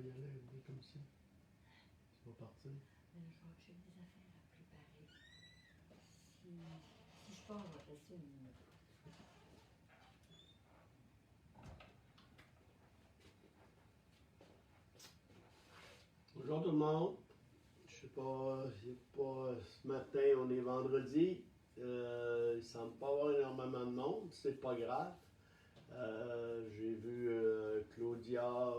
vas y aller avec des commissions. Tu vas partir. J'ai des affaires à préparer. Si je pars, on va rester une minute. Bonjour tout le monde. Je sais pas, ce matin, on est vendredi. Il semble pas avoir énormément de monde, c'est pas grave. J'ai vu Claudia,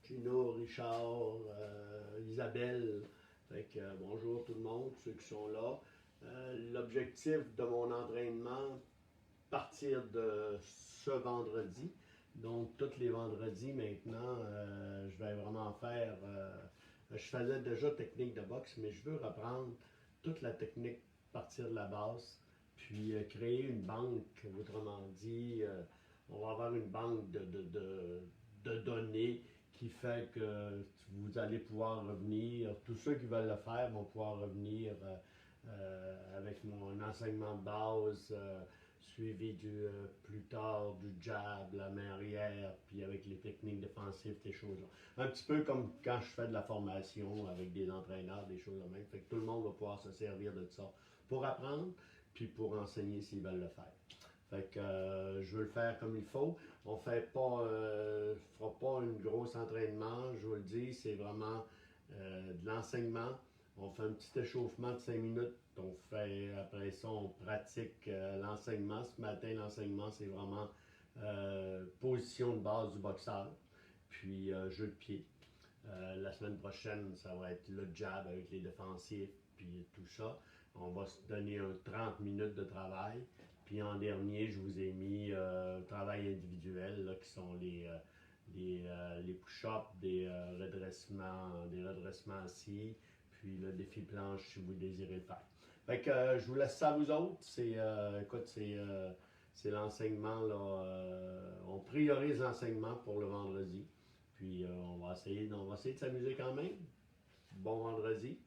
Gino, Richard, Isabelle. Fait que, bonjour tout le monde, ceux qui sont là. L'objectif de mon entraînement, partir de ce vendredi. Donc, tous les vendredis maintenant, je vais vraiment faire. Je faisais déjà technique de boxe, mais je veux reprendre toute la technique, partir de la base, puis créer une banque. Autrement dit, on va avoir une banque de données qui fait que vous allez pouvoir revenir. Tous ceux qui veulent le faire vont pouvoir revenir avec mon enseignement de base. Suivi plus tard du jab, la main arrière, puis avec les techniques défensives, ces choses-là. Un petit peu comme quand je fais de la formation avec des entraîneurs, des choses de même. Fait que tout le monde va pouvoir se servir de ça pour apprendre, puis pour enseigner s'ils veulent le faire. Fait que je veux le faire comme il faut. On fait pas, fera pas un gros entraînement, je vous le dis, c'est vraiment de l'enseignement. On fait un petit échauffement de 5 minutes. On fait, après ça, on pratique l'enseignement. Ce matin, l'enseignement, c'est vraiment position de base du boxeur, puis jeu de pied. La semaine prochaine, ça va être le jab avec les défensifs, puis tout ça. On va se donner 30 minutes de travail. Puis en dernier, je vous ai mis travail individuel, là, qui sont les push-ups, des redressements assis, puis le défi planche si vous désirez le faire. Fait que je vous laisse ça à vous autres. Écoute, c'est l'enseignement, là. On priorise l'enseignement pour le vendredi. Puis on va essayer de s'amuser quand même. Bon vendredi.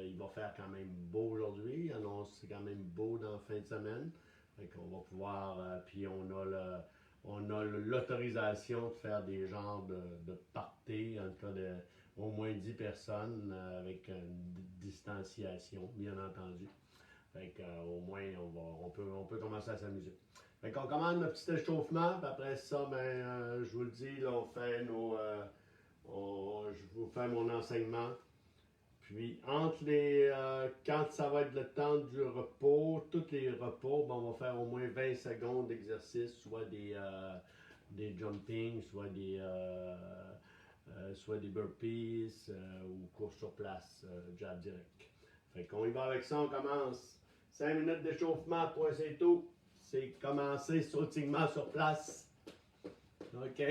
Il va faire quand même beau aujourd'hui. C'est quand même beau dans la fin de semaine. Fait qu'on va pouvoir. Puis on a l'autorisation de faire des genres de parties, en tout cas au moins 10 personnes avec une distanciation, bien entendu. Fait qu'au moins, on peut commencer à s'amuser. Fait qu'on commande notre petit échauffement, puis après ça, je vous le dis, là, on fait je vous fais mon enseignement. Puis, quand ça va être le temps du repos, tous les repos, on va faire au moins 20 secondes d'exercice, soit des jumping, soit des burpees ou course sur place, jab direct. Fait qu'on y va avec ça, on commence. 5 minutes d'échauffement, point c'est tout. C'est commencer sautillement sur place. OK.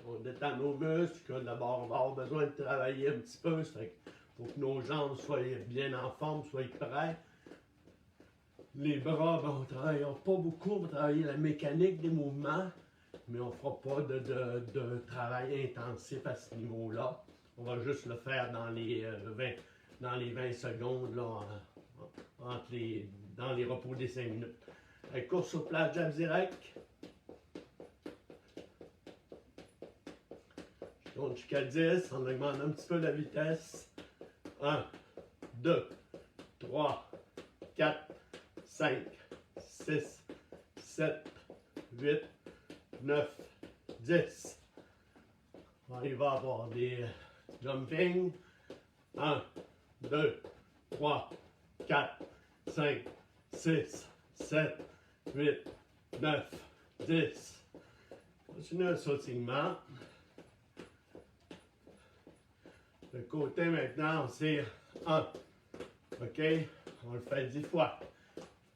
On détend nos muscles. D'abord, on va avoir besoin de travailler un petit peu. Fait pour que nos jambes soient bien en forme, soient prêts. Les bras, on ne travaillera pas beaucoup, on va travailler la mécanique des mouvements, mais on ne fera pas de travail intensif à ce niveau-là. On va juste le faire dans les 20 secondes, là, dans les repos des 5 minutes. Course sur place, jab direct. Je tourne jusqu'à 10, on augmente un petit peu la vitesse. 1, 2, 3, 4, 5, 6, 7, 8, 9, 10. Il va y avoir des jumping. 1, 2, 3, 4, 5, 6, 7, 8, 9, 10. Continuez le sautillement. Le côté maintenant, c'est 1. OK? On le fait 10 fois.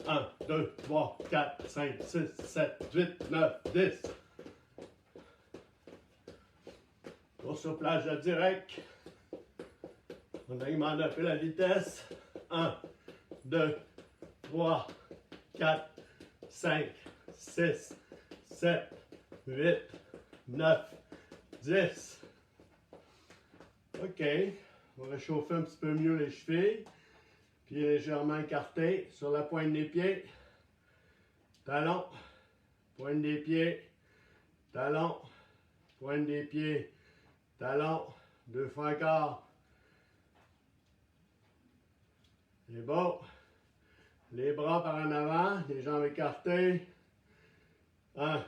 1, 2, 3, 4, 5, 6, 7, 8, 9, 10. Course sur plage direct. On augmente un peu la vitesse. 1, 2, 3, 4, 5, 6, 7, 8, 9, 10. OK. On va réchauffer un petit peu mieux les chevilles. Pieds légèrement écartés sur la pointe des pieds. Talon. Pointe des pieds. Talon. Pointe des pieds. talon, 2 fois encore. C'est beau. Les bras par en avant, les jambes écartées. 1,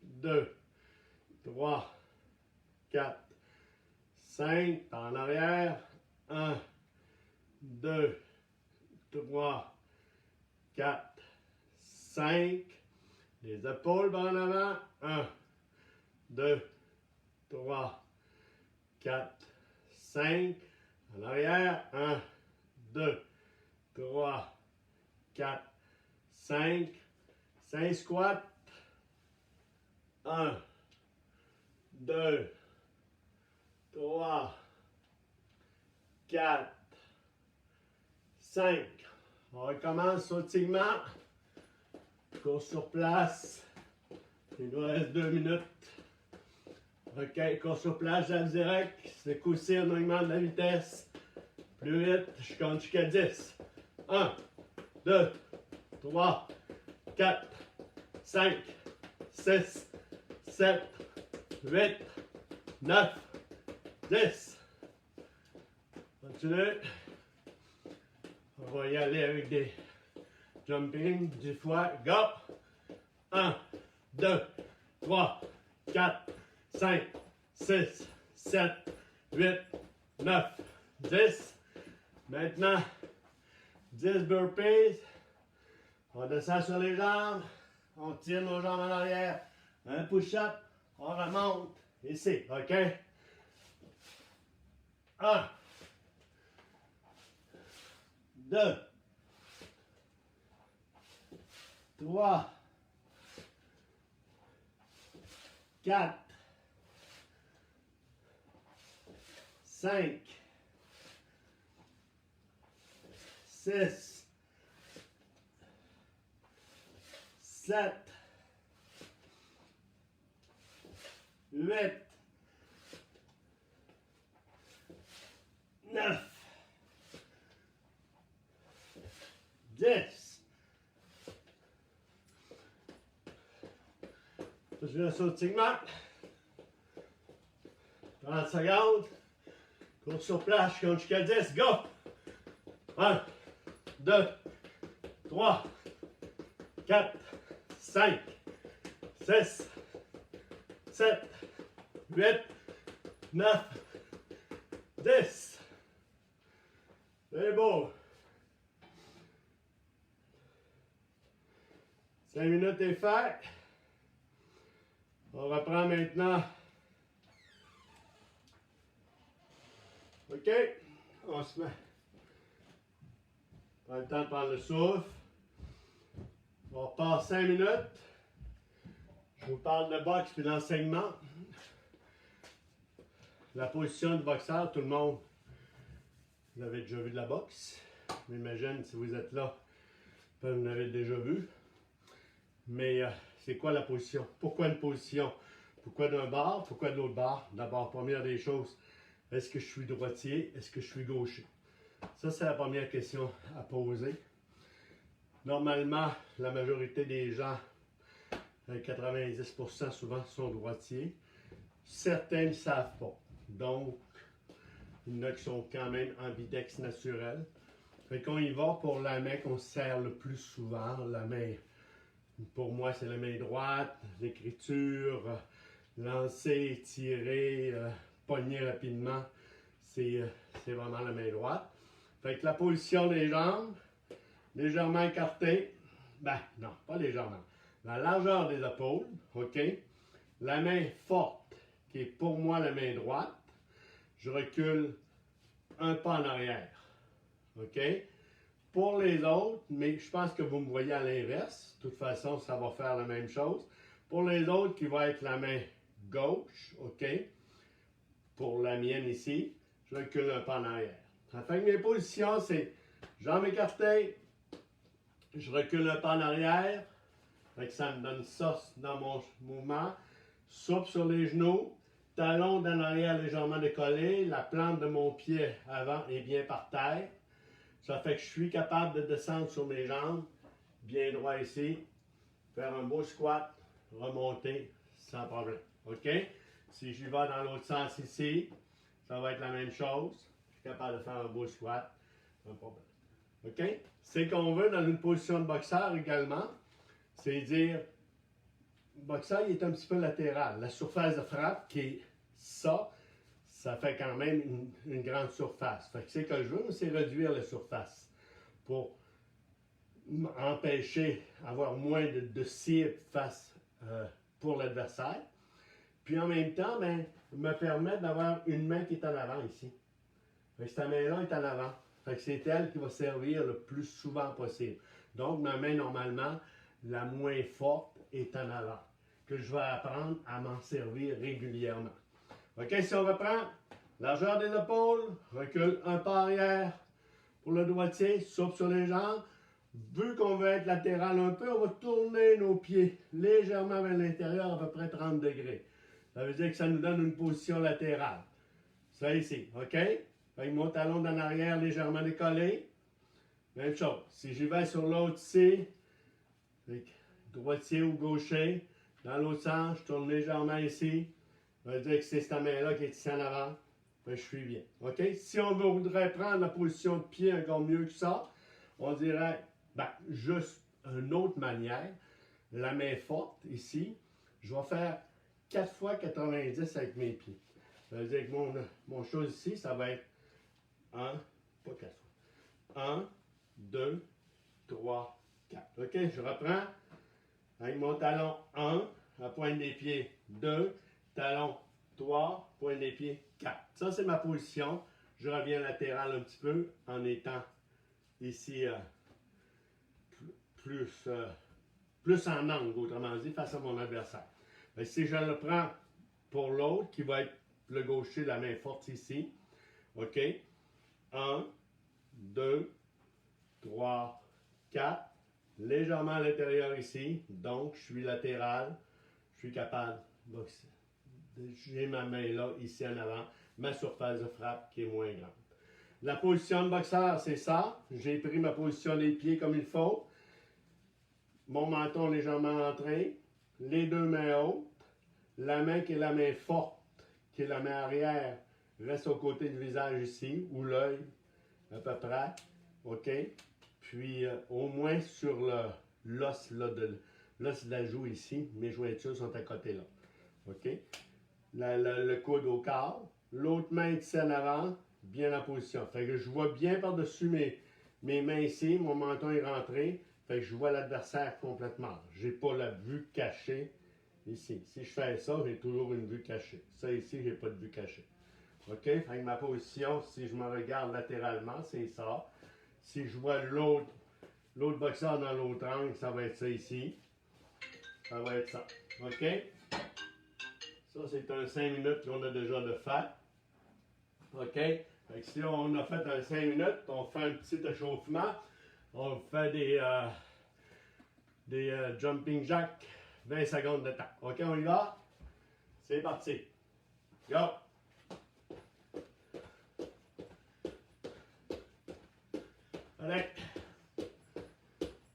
2, 3, 4, 5, par en arrière. 1, 2, 3, 4, 5. Les épaules par en avant. 1, 2, 3, 4, 5. En arrière. 1, 2, 3, 4, 5. 5 squats. 1, 2, 3, 4, 5. On recommence sautillement. Cours sur place. Il nous reste 2 minutes. OK, cours sur place, jab direct. Ce coup-ci, on augmente la vitesse. Plus vite, je compte jusqu'à 10. 1, 2, 3, 4, 5, 6, 7, 8, 9, 10. Continue. On va y aller avec des jumping 10 fois. Go! 1, 2, 3, 4, 5, 6, 7, 8, 9, 10. Maintenant, 10 burpees. On descend sur les jambes. On tire nos jambes en arrière. Un push-up. On remonte. Ici, OK? 1, 2, 3, 4, 5, 6, 7, 8, 9, 10. Je fais un sautillement. 30 secondes. Cours sur place, je compte jusqu'à 10. Go! 1, 2, 3, 4, 5, 6, 7, 8, 9, 10. C'est beau. 5 minutes est fait. On reprend maintenant. OK. On se met. On a le temps de prendre le souffle. On repart 5 minutes. Je vous parle de boxe puis d'enseignement. La position du boxeur, tout le monde, vous avez déjà vu de la boxe. J'imagine, si vous êtes là, vous en avez déjà vu. Mais c'est quoi la position? Pourquoi une position? Pourquoi d'un bord? Pourquoi de l'autre bord? D'abord, première des choses, est-ce que je suis droitier? Est-ce que je suis gaucher? Ça, c'est la première question à poser. Normalement, la majorité des gens, 90% souvent, sont droitiers. Certains ne savent pas. Donc, il y en a qui sont quand même ambidex naturels. Fait qu'on y va pour la main qu'on sert le plus souvent. La main, pour moi, c'est la main droite. L'écriture, lancer, tirer, pogner rapidement, c'est vraiment la main droite. Fait que la position des jambes, légèrement écartée. Ben, non, pas légèrement. La largeur des épaules, OK? La main forte, qui est pour moi la main droite. Je recule un pas en arrière. OK? Pour les autres, mais je pense que vous me voyez à l'inverse. De toute façon, ça va faire la même chose. Pour les autres, qui va être la main gauche, OK? Pour la mienne ici, je recule un pas en arrière. Ça fait que mes positions, c'est jambes écartées, je recule un pas en arrière. Fait que ça me donne ça dans mon mouvement. Souple sur les genoux. Talon d'en arrière légèrement décollé, la plante de mon pied avant est bien par terre. Ça fait que je suis capable de descendre sur mes jambes, bien droit ici, faire un beau squat, remonter sans problème. OK? Si j'y vais dans l'autre sens ici, ça va être la même chose. Je suis capable de faire un beau squat. Pas de problème. OK? C'est qu'on veut dans une position de boxeur également, c'est dire, le boxeur il est un petit peu latéral. La surface de frappe qui est ça fait quand même une grande surface. Fait que c'est que je veux, c'est réduire la surface pour empêcher, avoir moins de cibles face pour l'adversaire. Puis en même temps, ben, me permettre d'avoir une main qui est en avant ici. Fait que cette main-là est en avant. Fait que c'est elle qui va servir le plus souvent possible. Donc, ma main, normalement, la moins forte est en avant. Que je vais apprendre à m'en servir régulièrement. OK, si on reprend, largeur des épaules, recule un pas arrière pour le droitier, souffle sur les jambes. Vu qu'on veut être latéral un peu, on va tourner nos pieds légèrement vers l'intérieur, à peu près 30 degrés. Ça veut dire que ça nous donne une position latérale. Ça ici, OK? Avec mon talon d'en arrière légèrement décollé. Même chose. Si j'y vais sur l'autre ici, droitier ou gaucher, dans l'autre sens, je tourne légèrement ici. Ça veut dire que c'est cette main-là qui est ici en avant. Ben, je suis bien. OK? Si on voudrait prendre la position de pied encore mieux que ça, on dirait, juste une autre manière. La main forte ici, je vais faire 4 fois 90 avec mes pieds. Ça veut dire que mon chose ici, ça va être 1, pas 4 fois. 1, 2, 3, 4. OK, je reprends avec mon talon 1, la pointe des pieds 2, talon 3, pointe des pieds 4. Ça, c'est ma position. Je reviens latéral un petit peu en étant ici plus en angle, autrement dit, face à mon adversaire. Mais si je le prends pour l'autre, qui va être le gaucher, la main forte ici, OK? 1, 2, 3, 4. Légèrement à l'intérieur ici. Donc, je suis latéral. Je suis capable de boxer. J'ai ma main là, ici en avant. Ma surface de frappe qui est moins grande. La position de boxeur, c'est ça. J'ai pris ma position des pieds comme il faut. Mon menton légèrement entré. Les deux mains hautes. La main qui est la main forte, qui est la main arrière, reste au côté du visage ici, ou l'œil, à peu près. OK? Puis, au moins sur l'os de la joue ici, mes jointures sont à côté là. OK? Le coude au corps. L'autre main ici en avant, bien en position. Fait que je vois bien par-dessus mes mains ici, mon menton est rentré. Fait que je vois l'adversaire complètement. J'ai pas la vue cachée ici. Si je fais ça, j'ai toujours une vue cachée. Ça ici, j'ai pas de vue cachée. OK? Fait que ma position, si je me regarde latéralement, c'est ça. Si je vois l'autre boxeur dans l'autre angle, ça va être ça ici. Ça va être ça. OK? Ça, c'est un 5 minutes qu'on a déjà de fait. OK? Fait que si on a fait un 5 minutes, on fait un petit échauffement. On fait des jumping jacks, 20 secondes de temps. OK, on y va? C'est parti. Go! Allez.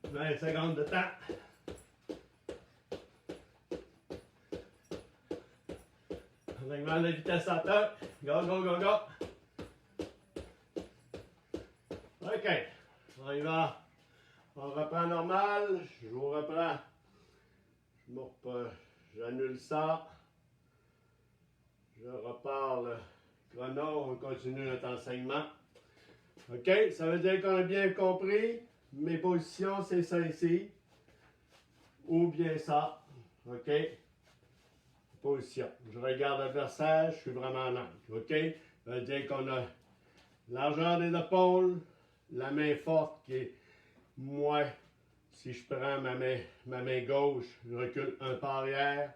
20 secondes de temps. On augmente la vitesse à top. Go, go, go, go. OK. On y va. On reprend normal. Je vous reprends. J'annule ça. Je repars le chrono. On continue notre enseignement. OK? Ça veut dire qu'on a bien compris. Mes positions, c'est ça ici. Ou bien ça. OK? Position. Je regarde l'adversaire, je suis vraiment en angle. OK? Ça veut dire qu'on a largeur des épaules, la main forte qui est moi. Si je prends ma main gauche, je recule un pas arrière.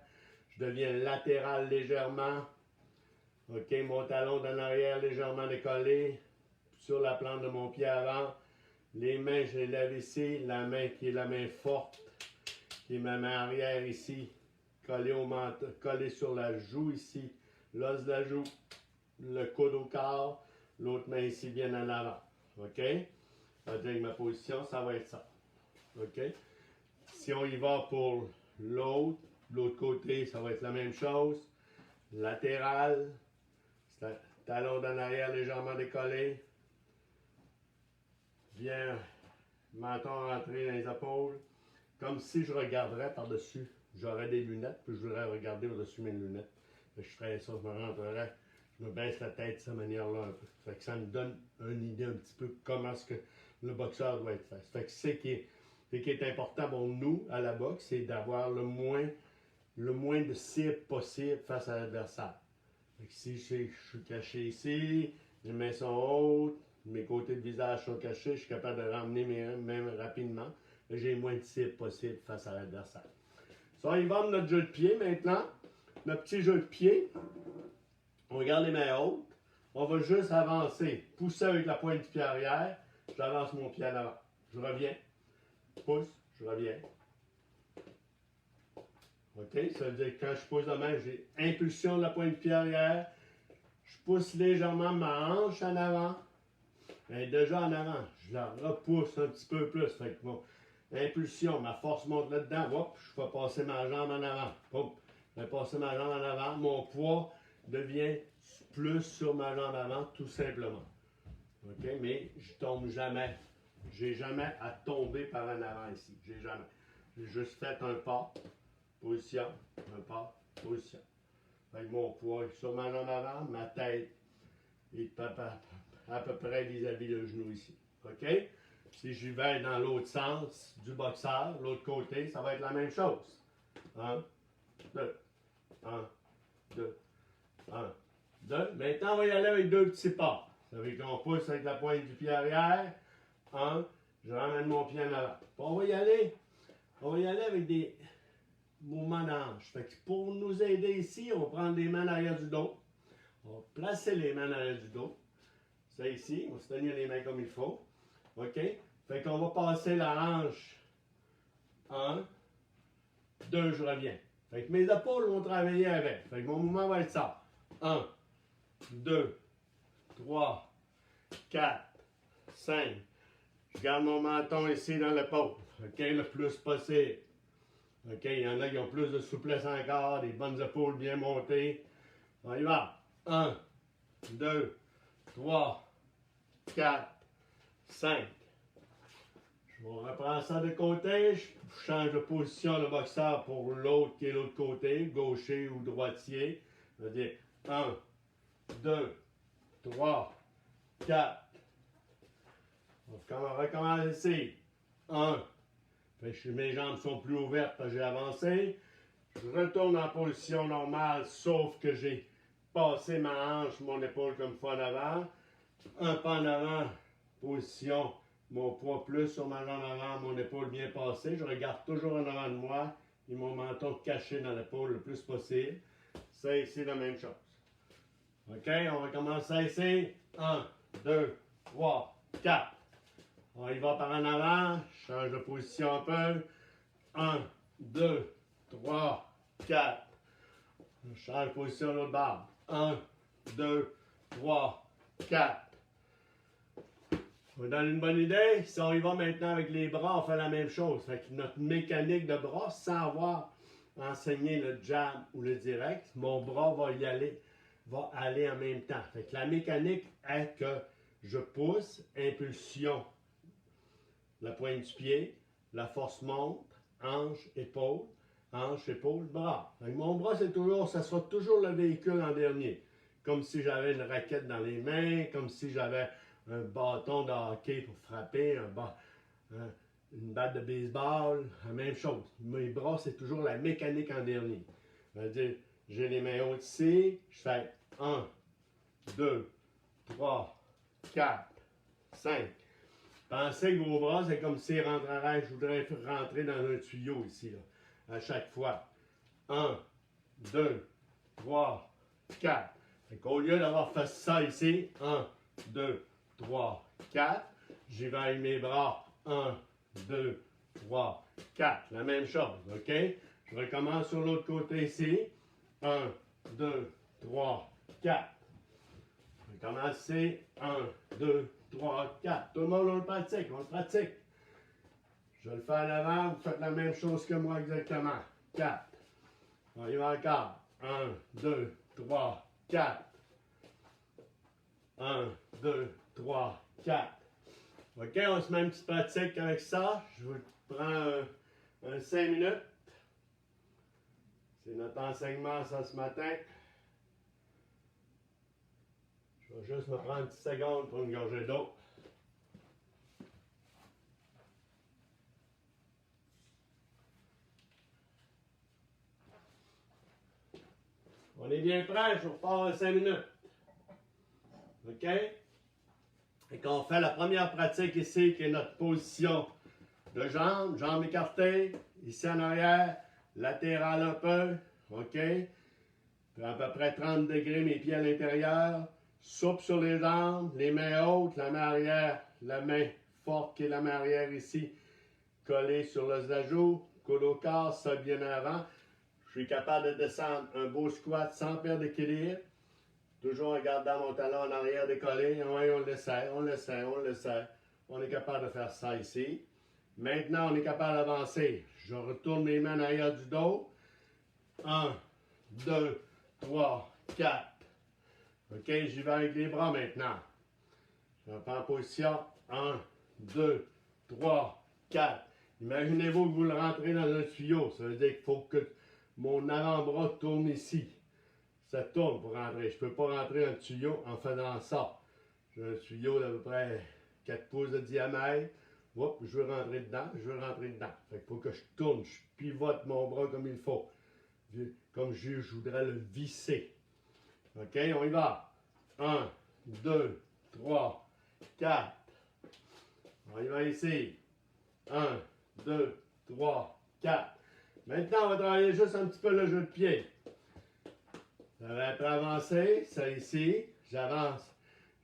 Je deviens latéral légèrement. OK? Mon talon d'en arrière légèrement décollé. Sur la plante de mon pied avant. Les mains, je les lève ici. La main qui est la main forte, qui est ma main arrière ici. Collé sur la joue ici, l'os de la joue, le coude au corps, l'autre main ici bien en avant. OK? Ça veut dire que ma position, ça va être ça. OK? Si on y va pour l'autre côté, ça va être la même chose. latéral, talon d'en arrière légèrement décollé, bien, menton rentré dans les épaules, comme si je regarderais par-dessus. J'aurais des lunettes, puis je voudrais regarder au-dessus mes lunettes. Fait que je ferais ça, je me rentrerais, je me baisse la tête de cette manière-là un peu. Fait que ça me donne une idée un petit peu comment est-ce que le boxeur doit être fait. Fait que c'est qui est important pour nous à la boxe, c'est d'avoir le moins de cibles possible face à l'adversaire. Fait que si je suis caché ici, les mains sont hautes, mes côtés de visage sont cachés, je suis capable de ramener mes mains rapidement. J'ai le moins de cibles possible face à l'adversaire. Ça, on y va de notre jeu de pied maintenant. Notre petit jeu de pied. On regarde les mains hautes. On va juste avancer. Pousser avec la pointe du pied arrière. J'avance mon pied en avant. Je reviens. Je pousse. Je reviens. OK? Ça veut dire que quand je pousse la main, j'ai impulsion de la pointe du pied arrière. Je pousse légèrement ma hanche en avant. Elle est déjà en avant. Je la repousse un petit peu plus. Fait que mon impulsion, ma force monte là-dedans. Hop, je fais passer ma jambe en avant. Hop, je fais passer ma jambe en avant. Mon poids devient plus sur ma jambe avant, tout simplement. OK? Mais je tombe jamais. J'ai jamais à tomber par en avant ici. J'ai jamais. J'ai juste fait un pas, position, un pas, position. Avec mon poids sur ma jambe avant, ma tête est à peu près vis-à-vis le genou ici. OK? Si je vais dans l'autre sens du boxeur, l'autre côté, ça va être la même chose. 1, 2, 1, 2, 1, 2. Maintenant, on va y aller avec deux petits pas. Ça veut dire qu'on pousse avec la pointe du pied arrière. 1, je ramène mon pied en avant. On va y aller avec des mouvements d'hanche. Fait que pour nous aider ici, on va prendre les mains en arrière du dos. On va placer les mains en arrière du dos. Ça ici, on va se tenir les mains comme il faut. OK? Fait qu'on va passer la hanche. 1, 2, je reviens. Fait que mes épaules vont travailler avec. Fait que mon mouvement va être ça. 1, 2, 3, 4, 5. Je garde mon menton ici dans l'épaule. OK? Le plus possible. OK? Il y en a qui ont plus de souplesse encore, des bonnes épaules bien montées. On y va. 1, 2, 3, 4, 5. Je reprends ça de côté. Je change de position le boxeur pour l'autre qui est l'autre côté, gaucher ou droitier. Je veux dire 1, 2, 3, 4. On recommence ici. 1. Mes jambes sont plus ouvertes parce que j'ai avancé. Je retourne en position normale, sauf que j'ai passé ma hanche, mon épaule comme fois en avant. Un pas en avant, position, mon poids plus sur ma jambe avant, mon épaule bien passée. Je regarde toujours en avant de moi et mon menton caché dans l'épaule le plus possible. Ça ici, la même chose. OK, on va commencer ici. 1, 2, 3, 4. On y va par en avant. Je change de position un peu. 1, 2, 3, 4. Je change de position à l'autre barre. 1, 2, 3, 4. Ça vous donne une bonne idée? Si on y va maintenant avec les bras, on fait la même chose. Fait que notre mécanique de bras, sans avoir enseigné le jab ou le direct, mon bras va aller en même temps. Fait que la mécanique est que je pousse, impulsion, la pointe du pied, la force monte, hanche, épaule, bras. Fait que mon bras, ça sera toujours le véhicule en dernier. Comme si j'avais une raquette dans les mains, comme si j'avais un bâton de hockey pour frapper, une batte de baseball, la même chose. Mes bras, c'est toujours la mécanique en dernier. C'est-à-dire, j'ai les mains hautes ici, je fais 1, 2, 3, 4, 5. Pensez que vos bras, c'est comme s'ils rentreraient, je voudrais rentrer dans un tuyau ici, là, à chaque fois. 1, 2, 3, 4. Fait qu'au lieu d'avoir fait ça ici, 1, 2, 3, 4, j'y vais avec mes bras. 1, 2, 3, 4. La même chose, OK? Je recommence sur l'autre côté ici. 1, 2, 3, 4. Je recommence ici. 1, 2, 3, 4. Tout le monde, on le pratique. Je le fais en avant, vous faites la même chose que moi exactement. 4. On y va encore. 1, 2, 3, 4. 1, 2, 3, 4. OK, on se met une petite pratique avec ça. Je vous prends un 5 minutes. C'est notre enseignement, ça, ce matin. Je vais juste me prendre une petite seconde pour une gorgée d'eau. On est bien prêt, je vous repars en 5 minutes. OK? Et qu'on fait la première pratique ici, qui est notre position de jambes écartées, ici en arrière, latérale un peu. OK? Puis à peu près 30 degrés, mes pieds à l'intérieur. Souple sur les jambes, les mains hautes, la main arrière, la main forte qui est la main arrière ici, collée sur l'os de la joue, coude au corps, ça bien avant. Je suis capable de descendre un beau squat sans perdre d'équilibre. Toujours en gardant mon talon en arrière décollé. Oui, on le sait, on le sait, on le sait. On est capable de faire ça ici. Maintenant, on est capable d'avancer. Je retourne mes mains en arrière du dos. 1, 2, 3, 4. OK, j'y vais avec les bras maintenant. Je reprends en position. 1, 2, 3, 4. Imaginez-vous que vous le rentrez dans un tuyau. Ça veut dire qu'il faut que mon avant-bras tourne ici. Ça tourne pour rentrer. Je ne peux pas rentrer un tuyau en faisant ça. J'ai un tuyau d'à peu près 4 pouces de diamètre. Oups, je veux rentrer dedans, je veux rentrer dedans. Fait qu'il faut que je tourne, je pivote mon bras comme il faut. Comme je voudrais le visser. OK, on y va. 1, 2, 3, 4. On y va ici. 1, 2, 3, 4. Maintenant, on va travailler juste un petit peu le jeu de pied. Ça va être avancé, ça ici. J'avance.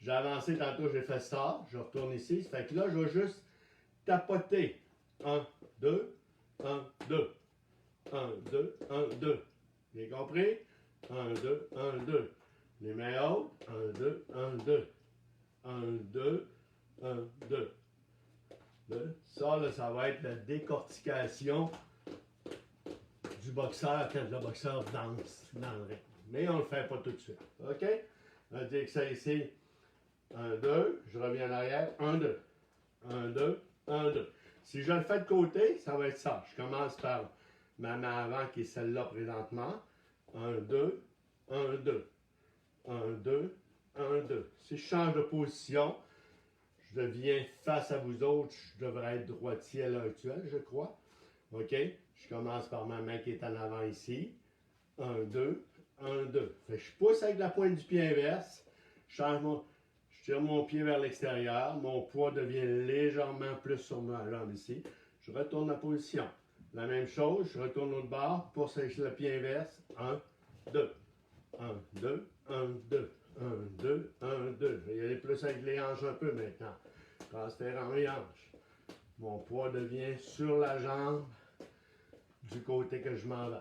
J'ai avancé tantôt, j'ai fait ça. Je retourne ici. Ça fait que là, je vais juste tapoter. 1, 2, 1, 2. 1, 2, 1, 2. Bien compris? 1, 2, 1, 2. Les mains hautes. 1, 2, 1, 2. 1, 2, 1, 2. Ça, là, ça va être la décortication du boxeur quand le boxeur danse dans le ring. Mais on ne le fait pas tout de suite. OK? On va dire que ça ici. 1, 2. Je reviens en arrière. 1, 2. 1, 2. 1, 2. Si je le fais de côté, ça va être ça. Je commence par ma main avant qui est celle-là présentement. 1, 2. 1, 2. 1, 2. 1, 2. Si je change de position, je deviens face à vous autres. Je devrais être droitier à l'heure actuelle, je crois. OK? Je commence par ma main qui est en avant ici. 1, 2, 1, 2. Fait que je pousse avec la pointe du pied inverse. Je tire mon pied vers l'extérieur. Mon poids devient légèrement plus sur ma jambe ici. Je retourne en position. La même chose, je retourne l'autre bord. Pousse avec le pied inverse. 1, 2. 1, 2, 1, 2. 1, 2, 1, 2. Je vais y aller plus avec les hanches un peu maintenant. Transférant les hanches. Mon poids devient sur la jambe du côté que je m'en vais.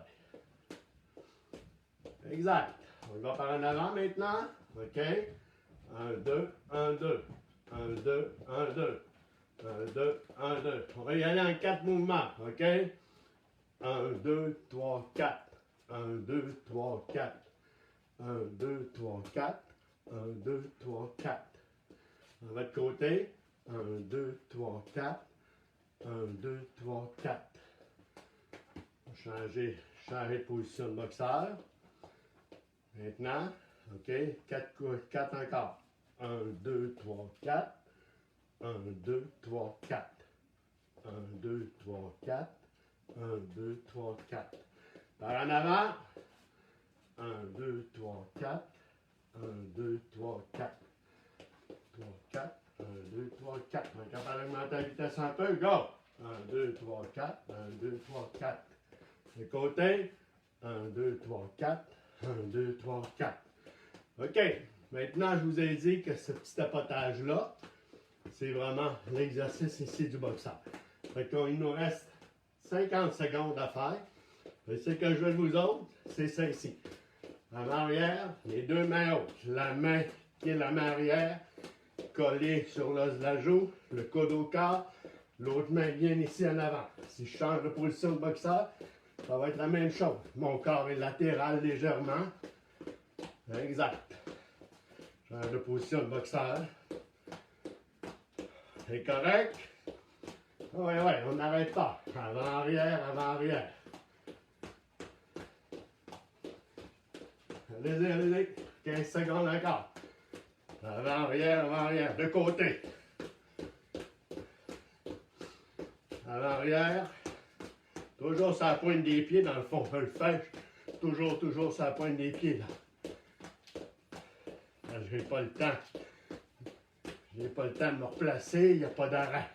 Exact. On va par en avant maintenant. OK? 1, 2, 1, 2. 1, 2, 1, 2. 1, 2, 1, 2. On va y aller en 4 mouvements. OK? 1, 2, 3, 4. 1, 2, 3, 4. 1, 2, 3, 4. 1, 2, 3, 4. On va de côté. 1, 2, 3, 4. 1, 2, 3, 4. Changer de position de boxeur. Maintenant, OK, 4 encore. 1, 2, 3, 4. 1, 2, 3, 4. 1, 2, 3, 4. 1, 2, 3, 4. Par en avant. 1, 2, 3, 4. 1, 2, 3, 4. 3, 4. 1, 2, 3, 4. On est capable d'augmenter la vitesse un peu. Go! 1, 2, 3, 4. 1, 2, 3, 4. De côté. 1, 2, 3, 4. 1, 2, 3, 4. OK. Maintenant, je vous ai dit que ce petit tapotage-là, c'est vraiment l'exercice ici du boxeur. Fait qu'il nous reste 50 secondes à faire. Et ce que je veux de vous autres, c'est ça ici. En arrière, les deux mains hautes. La main qui est la main arrière, collée sur l'os de la joue, le coude au corps. L'autre main bien ici en avant. Si je change de position de boxeur, ça va être la même chose. Mon corps est latéral légèrement. Exact. Change de position de boxeur. C'est correct? Oui, oui, on n'arrête pas. Avant, arrière, avant, arrière. Allez-y, allez-y. 15 secondes encore. Avant, arrière, de côté. Avant, arrière. Toujours sur la pointe des pieds, dans le fond. Je le fais. Toujours sur la pointe des pieds, là. J'ai pas le temps. J'ai pas le temps de me replacer, il n'y a pas d'arrêt.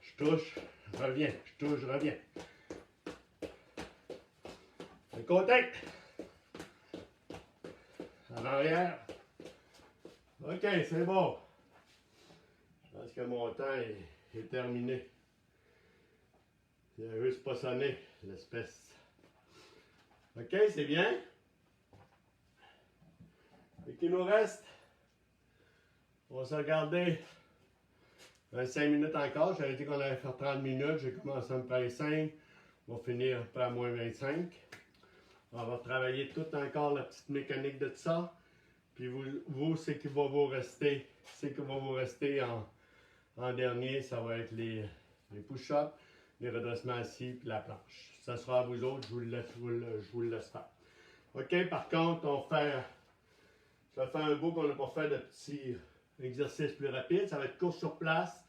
Je touche, je reviens, je touche, je reviens. De côté. En arrière. OK, c'est bon. Je pense que mon temps est terminé. Il n'a juste pas sonné, l'espèce. OK, c'est bien. Et qu'il nous reste, on va se regarder 25 minutes encore. J'avais dit qu'on allait faire 30 minutes. J'ai commencé à me faire 5. On va finir à moins 25. On va travailler tout encore la petite mécanique de ça. Puis vous c'est qui va vous rester. C'est qui va vous rester en dernier. Ça va être les push-ups, les redressements assis puis la planche. Ça sera à vous autres. Je vous le laisse faire. OK, par contre, ça fait un bout qu'on n'a pas fait de petits exercices plus rapides. Ça va être course sur place,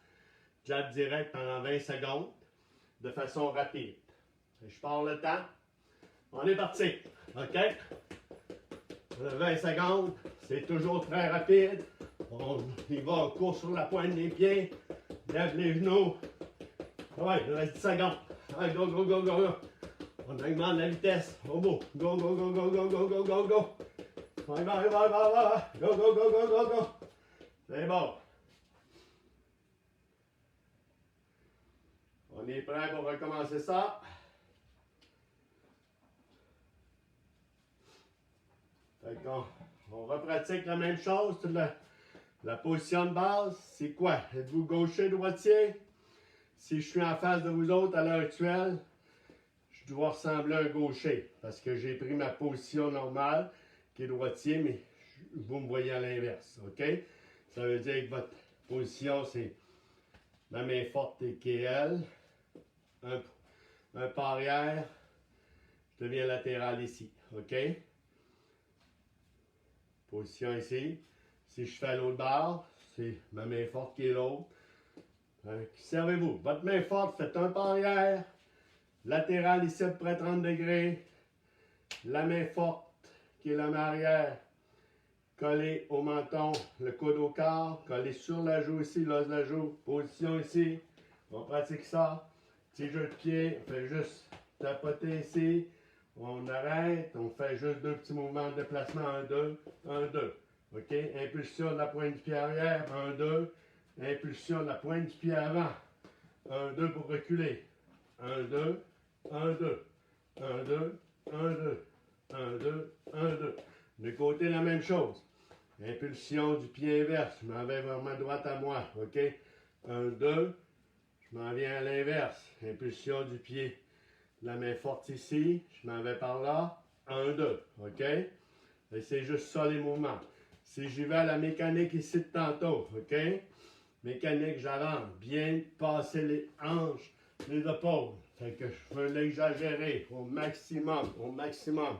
jab direct pendant 20 secondes, de façon rapide. Je pars le temps. On est parti. OK? 20 secondes, c'est toujours très rapide. On y va en course sur la pointe des pieds. Lève les genoux. Ouais, il reste 10 secondes. Allez, go, go, go, go, go. On augmente la vitesse. Au bout. Go, go, go, go, go, go, go, go, go. On y va, on y va, on y va, on y va. Go, go, go, go, go, go. C'est bon. On est prêt pour recommencer ça. Fait qu'on repratique la même chose. La position de base, c'est quoi? Êtes-vous gaucher, droitier? Si je suis en face de vous autres à l'heure actuelle, je dois ressembler à un gaucher parce que j'ai pris ma position normale qui est droitier, mais vous me voyez à l'inverse, OK? Ça veut dire que votre position, c'est la main forte qui est elle, un pas arrière, je deviens latéral ici, OK? Position ici. Si je fais à l'autre barre, c'est ma main forte qui est l'autre. Servez-vous. Votre main forte, faites un pas arrière, latéral ici à peu près 30 degrés, la main forte qui est la main arrière, collé au menton, le coude au corps, collé sur la joue ici, l'os de la joue, position ici. On pratique ça. Petit jeu de pied, on fait juste tapoter ici. On arrête, on fait juste deux petits mouvements de déplacement, 1, 2, 1, 2. OK? Impulsion de la pointe du pied arrière, 1, 2. Impulsion de la pointe du pied avant, 1, 2 pour reculer. 1, 2, 1, 2. 1, 2, 1, 2. 1, 2, 1, 2. De côté, la même chose. Impulsion du pied inverse. Je m'en vais vers ma droite à moi. OK? 1, 2. Je m'en viens à l'inverse. Impulsion du pied. La main forte ici. Je m'en vais par là. 1, 2. OK? Et c'est juste ça les mouvements. Si j'y vais à la mécanique ici de tantôt. OK? Mécanique, j'avance. Bien passer les hanches, les épaules. Fait que je veux l'exagérer au maximum. Au maximum.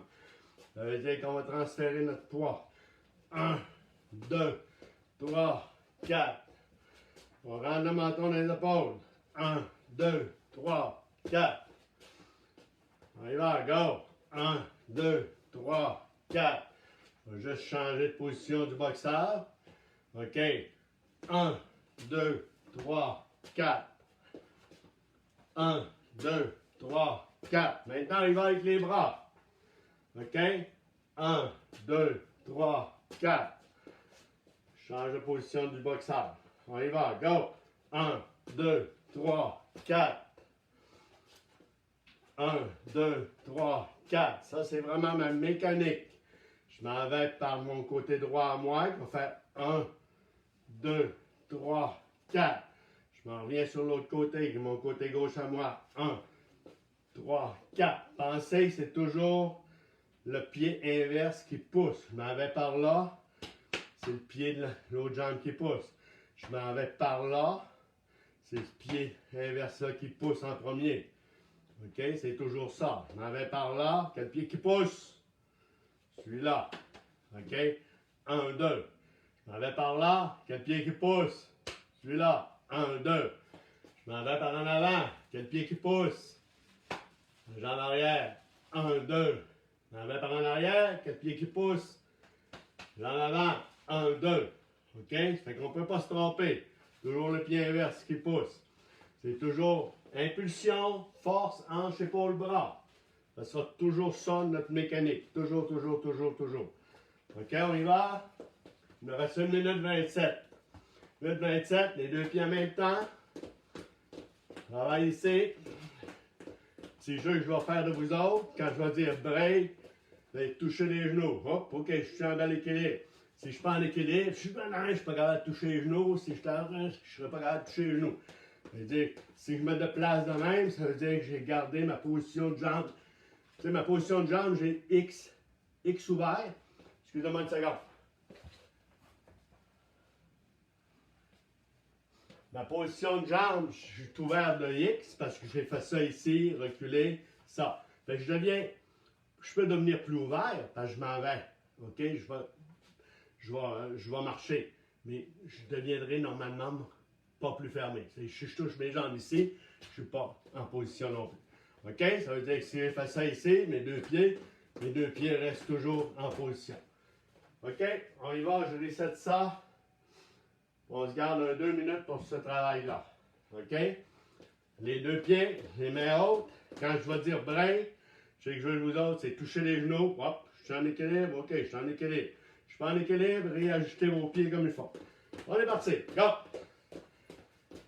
Ça veut dire qu'on va transférer notre poids. 1, 2, 3, 4. On rentre le menton dans les épaules. 1, 2, 3, 4. On y va, go. 1, 2, 3, 4. On va juste changer de position du boxeur. OK. 1, 2, 3, 4. 1, 2, 3, 4. Maintenant, il va avec les bras. OK? 1, 2, 3, 4. Change de position du boxeur. On y va. Go. 1, 2, 3, 4. 1, 2, 3, 4. Ça, c'est vraiment ma mécanique. Je m'en vais par mon côté droit à moi. Je vais faire 1, 2, 3, 4. Je m'en reviens sur l'autre côté, mon côté gauche à moi. 1, 3, 4. Pensez que c'est toujours le pied inverse qui pousse. Je m'en vais par là, c'est le pied de l'autre jambe qui pousse. Je m'en vais par là, c'est le pied inverse là qui pousse en premier. OK? C'est toujours ça. Je m'en vais par là, quel pied qui pousse? Celui-là. OK? 1, 2. Je m'en vais par là, quel pied qui pousse? Celui-là. 1, 2. Je m'en vais par en avant, quel pied qui pousse? La jambe arrière. 1, 2. Je m'en vais par en arrière, quel pied qui pousse? Jambe avant. 1, 2. OK? Ça fait qu'on ne peut pas se tromper. Toujours le pied inverse qui pousse. C'est toujours impulsion, force, hanche, épaule, bras. Ça sera toujours ça notre mécanique. Toujours, toujours, toujours, toujours. OK, on y va? Il me reste 1 minute 27. 1 minute 27, les deux pieds en même temps. Travaille ici. Petit jeu que je vais faire de vous autres, quand je vais dire break, vous allez toucher les genoux. Hop, OK, je suis en équilibre. Si je suis pas en équilibre, je suis pas capable de toucher les genoux. Si je suis en je ne serai pas capable de toucher les genoux. Ça veut dire, si je me déplace de même, ça veut dire que j'ai gardé ma position de jambe. Tu sais, ma position de jambe, j'ai X ouvert. Excusez-moi une seconde. Ma position de jambe, je suis ouvert de X parce que j'ai fait ça ici, reculer, ça. Fait que je peux devenir plus ouvert parce que je m'en vais. OK? Je vais marcher. Mais je deviendrai normalement pas plus fermé. Si je touche mes jambes ici, je ne suis pas en position non plus. OK? Ça veut dire que si je fais ça ici, mes deux pieds restent toujours en position. OK? On y va, je reset ça. On se garde 2 minutes pour ce travail-là. OK? Les deux pieds, les mains hautes. Quand je vais dire break, je sais que je veux vous autres, c'est toucher les genoux. Hop, je suis en équilibre. OK, je suis en équilibre. Je suis pas en équilibre, réajustez vos pieds comme il faut. On est parti. Go!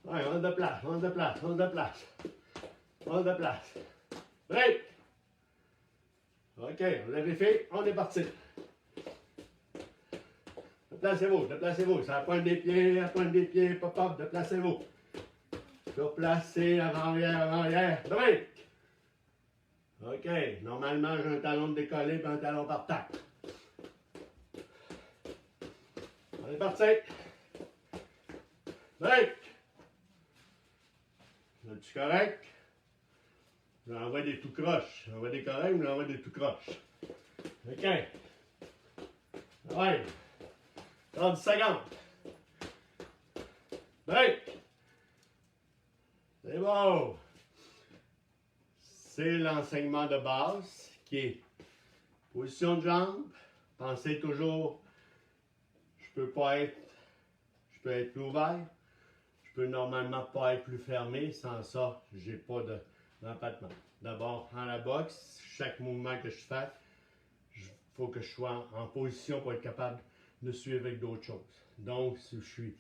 Ouais, on se déplace, on se déplace, on se déplace. On se déplace. Break! OK, on vérifie, on est parti. Déplacez-vous. C'est la pointe des pieds, pop-up, déplacez-vous. Surplacez, avant-arrière, break! OK, normalement, j'ai un talon de décollé et un talon par tac. On est parti. Break! Es-tu correct? J'envoie des tout croches. J'envoie des corrects ou j'envoie des tout croches. OK. Ouais. 30 secondes. Break! C'est bon. C'est l'enseignement de base qui est position de jambe. Pensez toujours, je peux être plus ouvert. Je peux normalement pas être plus fermé. Sans ça, j'ai pas d'empattement. D'abord, en la boxe, chaque mouvement que je fais, il faut que je sois en position pour être capable de suivre avec d'autres choses. Donc, si je suis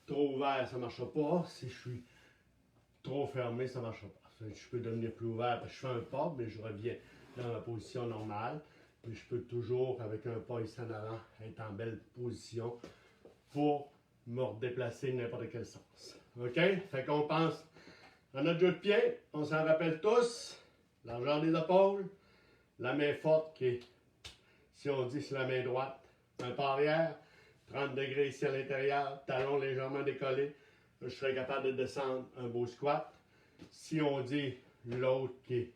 trop ouvert, ça ne marchera pas. Si je suis trop fermé, ça ne marchera pas. Je peux devenir plus ouvert parce que je fais un pas, mais je reviens dans la position normale. Mais je peux toujours, avec un pas ici en avant, être en belle position pour me redéplacer de n'importe quel sens. OK? Fait qu'on pense à notre jeu de pied. On s'en rappelle tous. Largeur des épaules. La main forte qui est, si on dit c'est la main droite, un pas arrière. 30 degrés ici à l'intérieur. Talons légèrement décollés. Je serai capable de descendre un beau squat. Si on dit l'autre qui est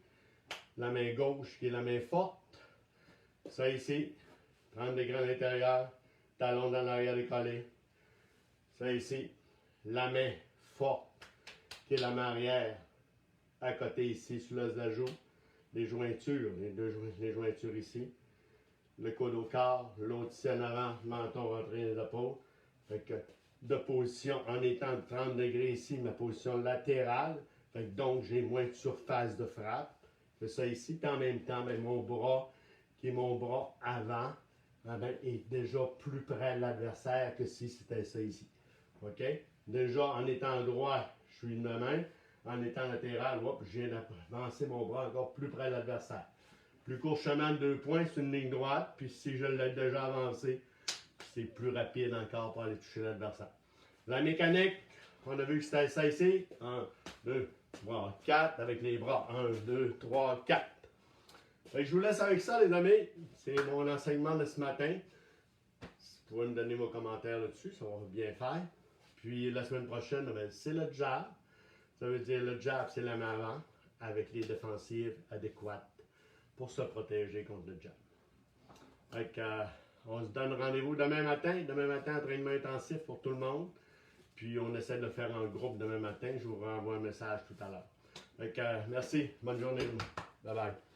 la main gauche, qui est la main forte, ça ici, 30 degrés à l'intérieur, talons dans l'arrière décollé. Ça ici, la main forte, qui est la main arrière, à côté ici, sur l'os de la joue, les jointures, les jointures ici, le coude au corps, l'autre ici en avant, menton rentré les épaules. Fait que de position, en étant de 30 degrés ici, ma position latérale, fait que donc j'ai moins de surface de frappe. C'est ça ici, puis en même temps, ben, mon bras, qui est mon bras avant, ben, est déjà plus près de l'adversaire que si c'était ça ici. OK? Déjà, en étant droit, je suis de ma main. En étant latéral, je viens d'avancer mon bras encore plus près de l'adversaire. Plus court chemin de 2 points, c'est une ligne droite. Puis si je l'ai déjà avancé, c'est plus rapide encore pour aller toucher l'adversaire. La mécanique, on a vu que c'était ça ici. 1, 2, 3, 4 avec les bras. 1, 2, 3, 4. Fait que je vous laisse avec ça, les amis. C'est mon enseignement de ce matin. Vous pouvez me donner vos commentaires là-dessus, ça va bien faire. Puis la semaine prochaine, ben, c'est le jab. Ça veut dire le jab, c'est la main avant, avec les défensives adéquates pour se protéger contre le jab. Fait que, on se donne rendez-vous demain matin. Demain matin, entraînement intensif pour tout le monde. Puis on essaie de le faire en groupe demain matin. Je vous renvoie un message tout à l'heure. Fait que, merci. Bonne journée. Bye bye.